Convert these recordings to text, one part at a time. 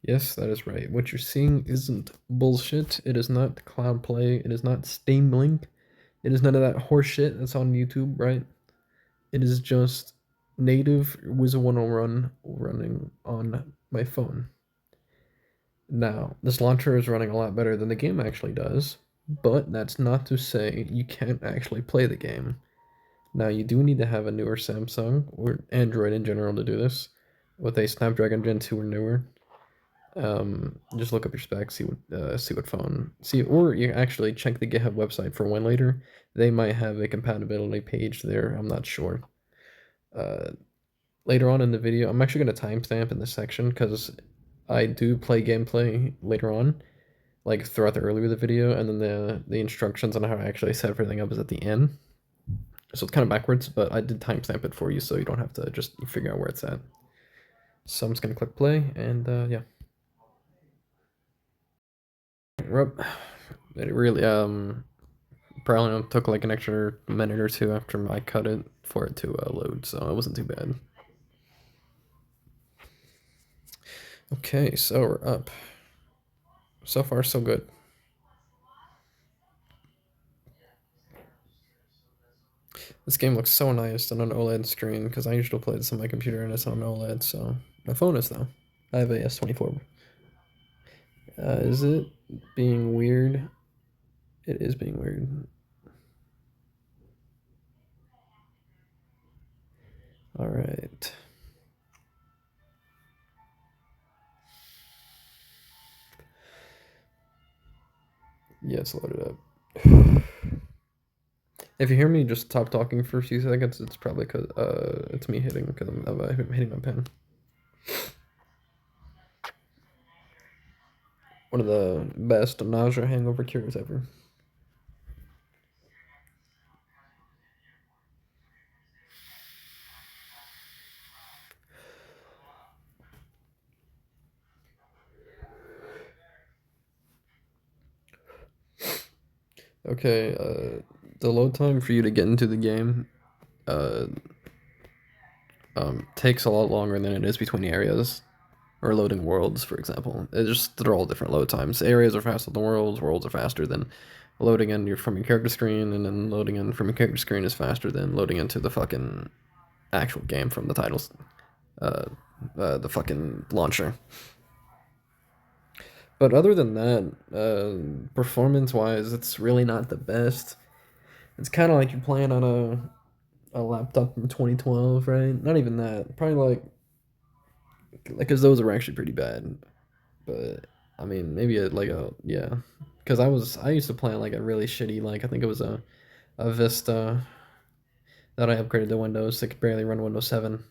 Yes, that is right. What you're seeing isn't bullshit. It is not Cloud Play. It is not Steam Link. It is none of that horse shit that's on YouTube, right? It is just native Wizard 101 running on my phone. Now, this launcher is running a lot better than the game actually does, but that's not to say you can't actually play the game. Now, you do need to have a newer Samsung or Android in general to do this with a Snapdragon Gen 2 or newer. Just look up your specs, see what phone, see, or you actually check the GitHub website for one later. They might have a compatibility page there. I'm not sure. Uh, Later on in the video, I'm actually going to timestamp in this section because I do play gameplay later on, like throughout the earlier the video, and then the instructions on how to actually set everything up is at the end. So it's kind of backwards, but I did timestamp it for you so you don't have to just figure out where it's at. So I'm just gonna click play, and yeah. It really probably took like an extra minute or two after I cut it for it to load, so it wasn't too bad. Okay, so we're up. So far, so good. This game looks so nice on an OLED screen because I usually play this on my computer and it's on OLED, so my phone is though. I have a S24. Is it being weird? It is being weird. All right. Yeah, it's loaded up. If you hear me just stop talking for a few seconds, it's probably because it's me hitting because I'm hitting my pen. One of the best nausea hangover cures ever. Okay, the load time for you to get into the game uh, takes a lot longer than it is between areas or loading worlds, for example. They're all different load times. Areas are faster than worlds. Worlds are faster than loading in from your character screen, and then loading in from your character screen is faster than loading into the fucking actual game from the titles, uh, the fucking launcher. But other than that, performance-wise, it's really not the best. It's kind of like you're playing on a laptop from 2012, right? Not even that. Probably like because those are actually pretty bad. But I mean, maybe like a yeah, because I used to play on like a really shitty, like I think it was a Vista that I upgraded to Windows that could barely run Windows 7.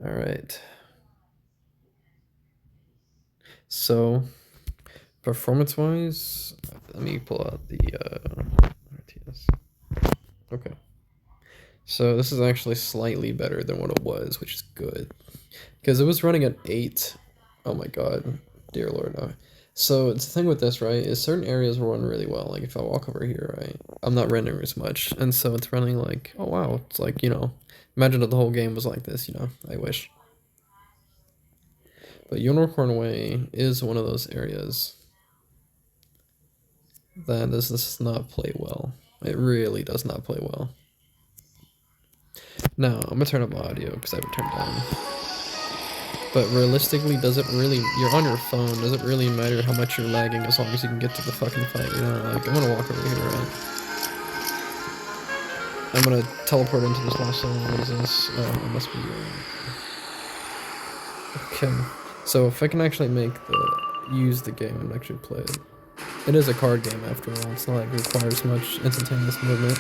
All right. So performance wise, let me pull out the RTS. Okay. So this is actually slightly better than what it was, which is good. Because it was running at 8. Oh my god. Dear Lord, no. So it's the thing with this, right, is certain areas will run really well. Like if I walk over here, right, I'm not rendering as much. And so it's running like, oh wow, it's like, imagine if the whole game was like this, I wish. But Unicorn Way is one of those areas that this does not play well. It really does not play well. Now, I'm gonna turn up my audio because I have it turned down. But realistically, does it really, you're on your phone, does it really matter how much you're lagging as long as you can get to the fucking fight, Like, I'm gonna walk over here, right? I'm gonna teleport into this last zone. What is this? Oh, it must be, okay. So if I can actually use the game and actually play it. It is a card game after all, it's not like it requires much instantaneous movement.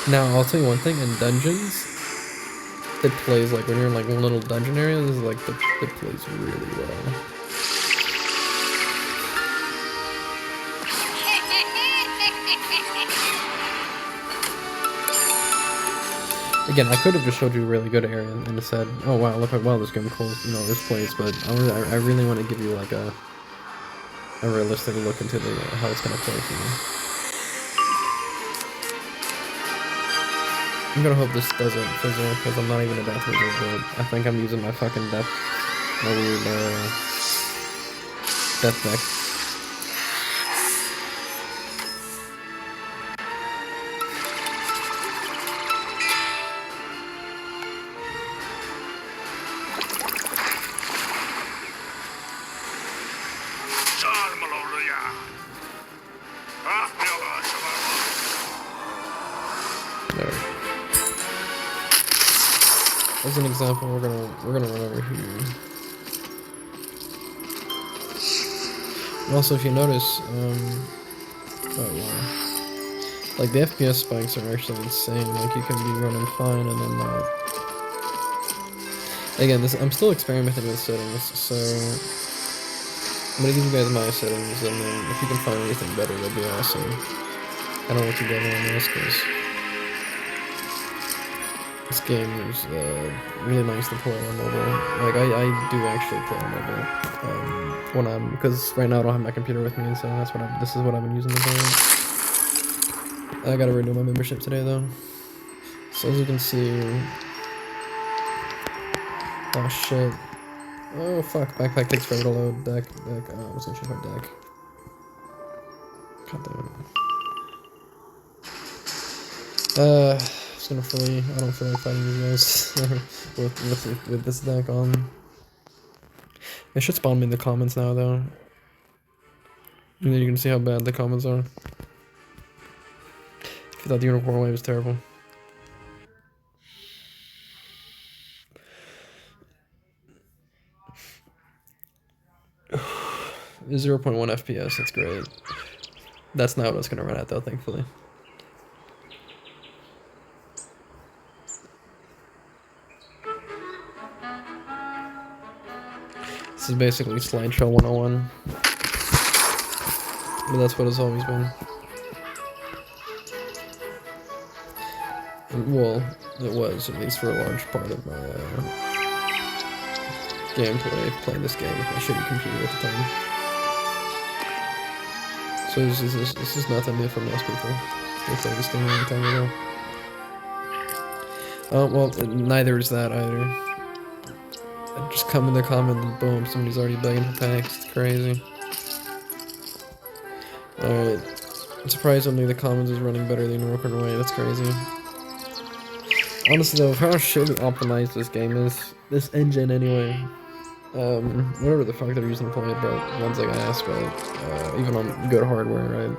Now, I'll tell you one thing, in dungeons, it plays like when you're in like one little dungeon area, this is like it plays really well. Again, I could have just showed you a really good area and said, oh wow, look how well this game this plays, but I really want to give you like a realistic look into how it's gonna play for you. I'm gonna hope this doesn't fizzle, because I'm not even a death wizard, but I think I'm using my fucking death, my weird, death deck. As an example, we're gonna run over here. And also, if you notice, oh wow, like the FPS spikes are actually insane. Like you can be running fine and then again, I'm still experimenting with settings, so I'm gonna give you guys my settings, and then if you can find anything better, that'd be awesome. I don't know what you got on this, because this game is really nice to play on mobile. Like I do actually play on mobile when I'm, because right now I don't have my computer with me, so this is what I've been using to play. I gotta renew my membership today though. So as you can see, oh shit, oh fuck, backpack takes forever to load. Deck. I was gonna check my deck. God damn it. Just gonna fully. I don't feel like fighting these guys with this deck on. It should spawn me in the comments now though. And then you can see how bad the comments are. If you thought the unicorn wave was terrible. It's 0.1 FPS, that's great. That's not what it's gonna run at though, thankfully. This is basically slideshow 101. But that's what it's always been. Well, it was, at least for a large part of my gameplay, playing this game with my shitty computer at the time. So this is nothing new for most people. They played this game a long time ago. Well, neither is that either. I just come in the comment and boom, somebody's already begging for packs. It's crazy. Alright. Surprisingly, the commons is running better than Working Away. That's crazy. Honestly though, how shitty optimized this game is, this engine anyway. Whatever the fuck they're using to play it, but one's like ass, but even on good hardware, right?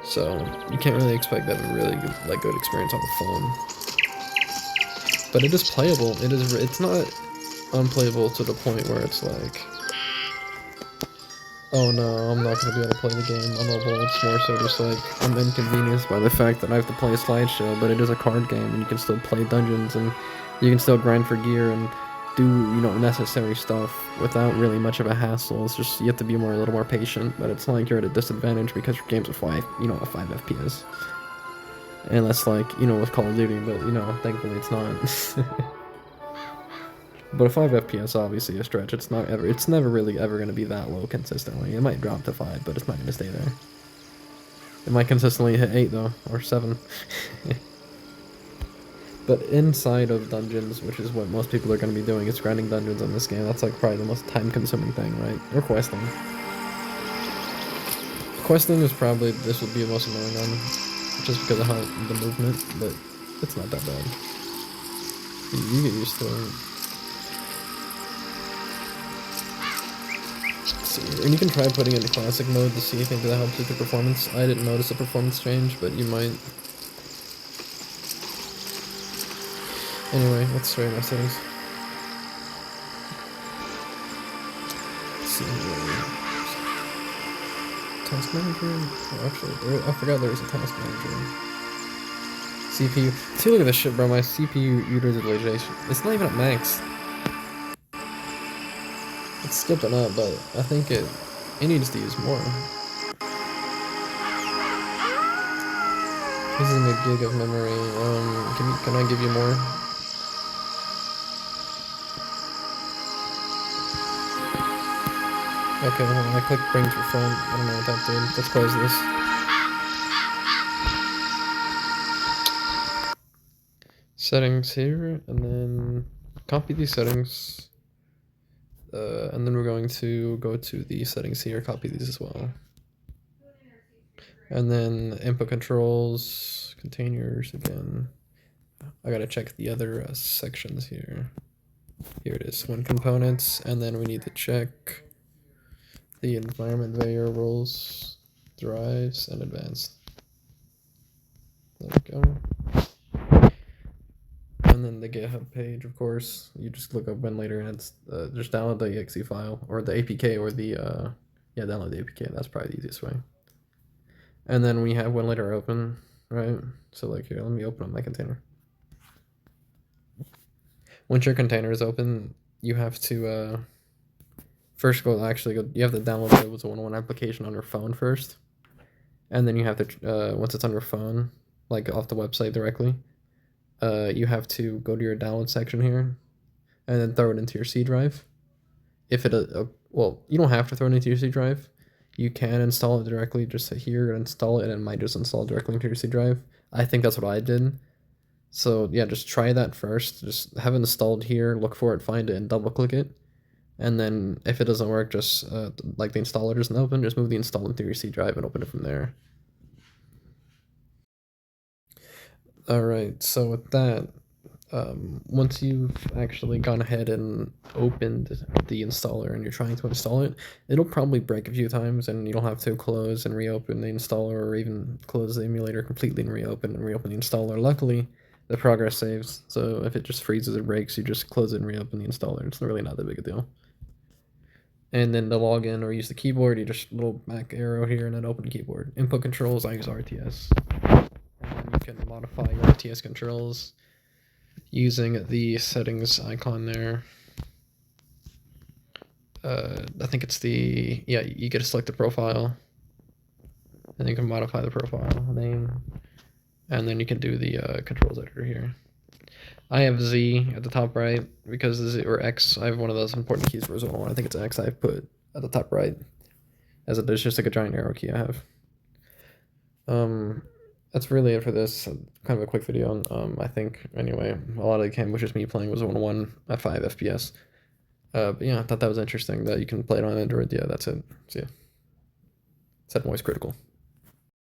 So you can't really expect to have a really good experience on the phone. But it is playable. It's not unplayable to the point where it's like, oh no, I'm not gonna be able to play the game on mobile. It's more so just like I'm inconvenienced by the fact that I have to play a slideshow, but it is a card game and you can still play dungeons and you can still grind for gear and do, you know, necessary stuff without really much of a hassle. It's just you have to be a little more patient, but it's not like you're at a disadvantage because your game's a 5 FPS. And that's like, you know, with Call of Duty, but you know, thankfully it's not. But a 5 FPS obviously a stretch. It's never really ever gonna be that low consistently. It might drop to 5, but it's not gonna stay there. It might consistently hit 8 though, or 7. But inside of dungeons, which is what most people are going to be doing, is grinding dungeons in this game. That's like probably the most time-consuming thing, right? Or questing. Questing is probably, this would be the most annoying one, just because of how the movement, but it's not that bad. You get used to it. Let's see, and you can try putting it into classic mode to see if that helps with the performance. I didn't notice a performance change, but you might. Anyway, let's show you my settings. Let's see. Task manager? Oh, actually, I forgot there was a task manager. CPU. See, look at this shit, bro. My CPU utilization. It's not even at max. It's skipping up, but I think it needs to use more. Using a gig of memory. Can I give you more? Okay, well, I clicked bring to front. I don't know what that did. Let's close this. settings here, and then copy these settings. And then we're going to go to the settings here, copy these as well. And then input controls, containers again. I gotta check the other sections here. Here it is, when components, and then we need to check the environment variables, drives, and advanced. There we go. And then the GitHub page, of course, you just look up ventilator and it's just download the exe file or the APK or the yeah, download the APK. That's probably the easiest way. And then we have ventilator open, right? So like here, let me open up my container. Once your container is open, you have to first you have to download the Windows 1.1 application on your phone first. And then you have to, once it's on your phone, like off the website directly, you have to go to your download section here and then throw it into your C drive. If it, well, you don't have to throw it into your C drive. You can install it directly, just here and install it, and it might just install directly into your C drive. I think that's what I did. So yeah, just try that first. Just have it installed here, look for it, find it, and double click it. And then if it doesn't work, just like the installer doesn't open, just move the install into your C drive and open it from there. All right, so with that, once you've actually gone ahead and opened the installer and you're trying to install it, it'll probably break a few times and you'll have to close and reopen the installer, or even close the emulator completely and reopen the installer. Luckily, the progress saves, so if it just freezes or breaks, you just close it and reopen the installer. It's really not that big a deal. And then to log in or use the keyboard, you just little back arrow here and then open the keyboard. Input controls, I use RTS. And you can modify your RTS controls using the settings icon there. I think it's the, yeah, you get to select the profile. And you can modify the profile name. And then you can do the controls editor here. I have Z at the top right because Z or X. I have one of those important keys for Windows 1. I think it's X. I put at the top right as there's just like a giant arrow key I have. That's really it for this. Kind of a quick video. I think anyway, a lot of the game was just me playing was 1.1 at 5 FPS. But yeah, I thought that was interesting that you can play it on Android. Yeah, that's it. See ya. Set voice critical.